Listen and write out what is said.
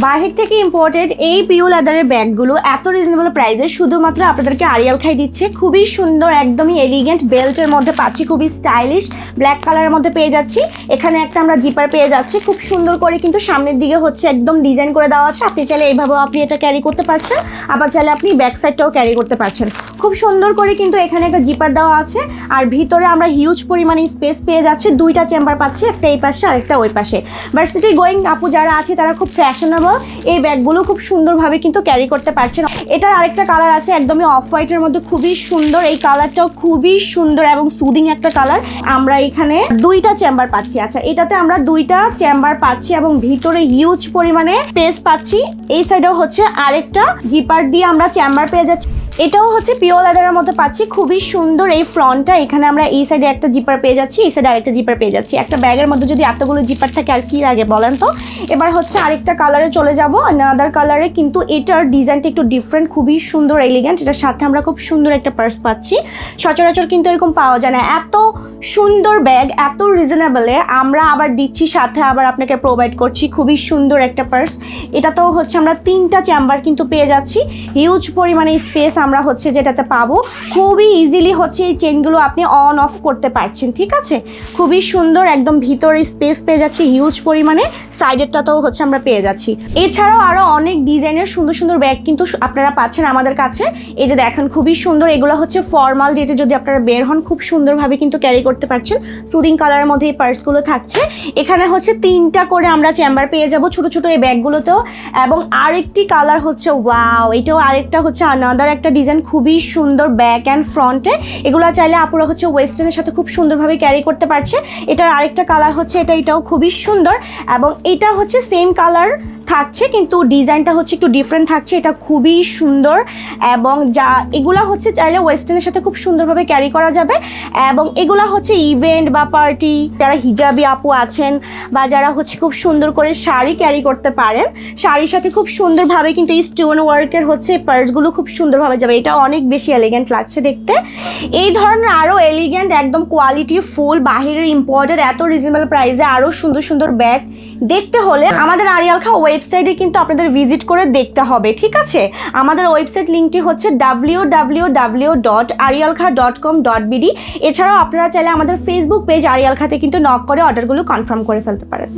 বাহির থেকে ইম্পোর্টেড এই পিওর লেদারের ব্যাগগুলো এত রিজনেবল প্রাইসে শুধুমাত্র আপনাদেরকে আরিয়াল খাই দিচ্ছে। খুবই সুন্দর, একদমই এলিগেন্ট, বেল্টের মধ্যে পাচ্ছি, খুবই স্টাইলিশ ব্ল্যাক কালারের মধ্যে পেয়ে যাচ্ছি। এখানে একটা আমরা জিপার পেয়ে যাচ্ছি, খুব সুন্দর করে কিন্তু সামনের দিকে হচ্ছে একদম ডিজাইন করে দেওয়া আছে। আপনি চাইলে এইভাবেও আপনি এটা ক্যারি করতে পারছেন, আবার চাইলে আপনি ব্যাক সাইডটাও ক্যারি করতে পারছেন। খুব সুন্দর করে কিন্তু এখানে একটা জিপার দেওয়া আছে, আর ভিতরে আমরা হিউজ পরিমাণে স্পেস পেয়ে যাচ্ছি। দুইটা চেম্বার পাচ্ছি, একটা এই পাশে আরেকটা ওই পাশে। ভার্সিটি গোয়িং আপু যারা আছে তারা খুব ফ্যাশনেবল এই ব্যাগগুলো খুব সুন্দরভাবে কিন্তু ক্যারি করতে পারছেন। এটার আরেকটা কালার আছে একদমই অফ হোয়াইটের মধ্যে, খুবই সুন্দর। এই কালারটাও খুবই সুন্দর এবং সুদিং একটা কালার। আমরা এখানে দুইটা চেম্বার পাচ্ছি। আচ্ছা, এটাতে আমরা দুইটা চেম্বার পাচ্ছি এবং ভিতরে হিউজ পরিমাণে স্পেস পাচ্ছি। এই সাইডেও হচ্ছে আরেকটা জিপার দিয়ে আমরা চেম্বার পেয়ে যাচ্ছি। এটাও হচ্ছে পিওর লেদারের মধ্যে পাচ্ছি, খুবই সুন্দর এই ফ্রন্টটা। এখানে আমরা এই সাইডে একটা জিপার পেয়ে যাচ্ছি, এই সাইডে আরেকটা জিপার পেয়ে যাচ্ছি। একটা ব্যাগের মধ্যে যদি এতগুলো জিপার থাকে আর কি লাগে বলেন তো। এবার হচ্ছে আরেকটা কালারে চলে যাব, আনাদার কালারে, কিন্তু এটার ডিজাইনটা একটু ডিফারেন্ট, খুবই সুন্দর এলিগেন্ট। এটার সাথে আমরা খুব সুন্দর একটা পার্স পাচ্ছি, সচরাচর কিন্তু এরকম পাওয়া যায় না। এত সুন্দর ব্যাগ এত রিজনেবলে আমরা আবার দিচ্ছি, সাথে আবার আপনাকে প্রোভাইড করছি খুবই সুন্দর একটা পার্স। এটাতেও হচ্ছে আমরা তিনটা চেম্বার কিন্তু পেয়ে যাচ্ছি, হিউজ পরিমাণে স্পেস আমরা হচ্ছে যেটাতে পাবো। খুবই ইজিলি হচ্ছে এই চেনগুলো আপনি অন অফ করতে পারছেন, ঠিক আছে। খুবই সুন্দর, একদম ভিতরে স্পেস পেয়ে যাচ্ছি হিউজ পরিমাণে, সাইডেরটাতেও হচ্ছে আমরা পেয়ে যাচ্ছি। এছাড়াও আরও অনেক ডিজাইনের সুন্দর সুন্দর ব্যাগ কিন্তু আপনারা পাচ্ছেন আমাদের কাছে। এই যে দেখেন খুবই সুন্দর, এগুলো হচ্ছে ফর্মাল ডেটে যদি আপনারা বের হন খুব সুন্দরভাবে কিন্তু ক্যারি করতে পারছেন। সুদিং কালারের মধ্যে এই পার্সগুলো থাকছে। এখানে হচ্ছে তিনটা করে আমরা চেম্বার পেয়ে যাব ছোট ছোট এই ব্যাগগুলোতেও। এবং আরেকটি কালার হচ্ছে ওয়াও, এটাও আরেকটা হচ্ছে আনাদার একটা ডিজাইন, খুবই সুন্দর ব্যাক অ্যান্ড ফ্রন্টে। এগুলো চাইলে আপুরা হচ্ছে ওয়েস্টার্নের সাথে খুব সুন্দরভাবে ক্যারি করতে পারছে। এটার আরেকটা কালার হচ্ছে এটাও খুবই সুন্দর, এবং এটা হচ্ছে সেম কালার থাকছে কিন্তু ডিজাইনটা হচ্ছে একটু ডিফারেন্ট থাকছে। এটা খুবই সুন্দর, এবং যা এগুলা হচ্ছে চাইলে ওয়েস্টার্নের সাথে খুব সুন্দরভাবে ক্যারি করা যাবে। এবং এগুলা হচ্ছে ইভেন্ট বা পার্টি, যারা হিজাবি আপু আছেন বা যারা হচ্ছে খুব সুন্দর করে শাড়ি ক্যারি করতে পারেন, শাড়ির সাথে খুব সুন্দরভাবে কিন্তু এই স্টোন ওয়ার্কের হচ্ছে পার্টসগুলো খুব সুন্দরভাবে যাবে। এটা অনেক বেশি এলিগেন্ট লাগছে দেখতে। এই ধরনের আরও এলিগেন্ট একদম কোয়ালিটি ফুল বাহিরের ইম্পোর্টেড এত রিজনেবল প্রাইসে আরও সুন্দর সুন্দর ব্যাগ দেখতে হলে আমাদের আরিয়াল খা ওয়েবসাইটে কিন্তু আপনাদের ভিজিট করে দেখতে হবে, ঠিক আছে। আমাদের ওয়েবসাইট লিঙ্কটি হচ্ছে www.arialkha.com.bd। এছাড়াও আপনারা চাইলে আমাদের ফেসবুক পেজ আরিয়াল খাতে কিন্তু নক করে অর্ডারগুলো কনফার্ম করে ফেলতে পারেন।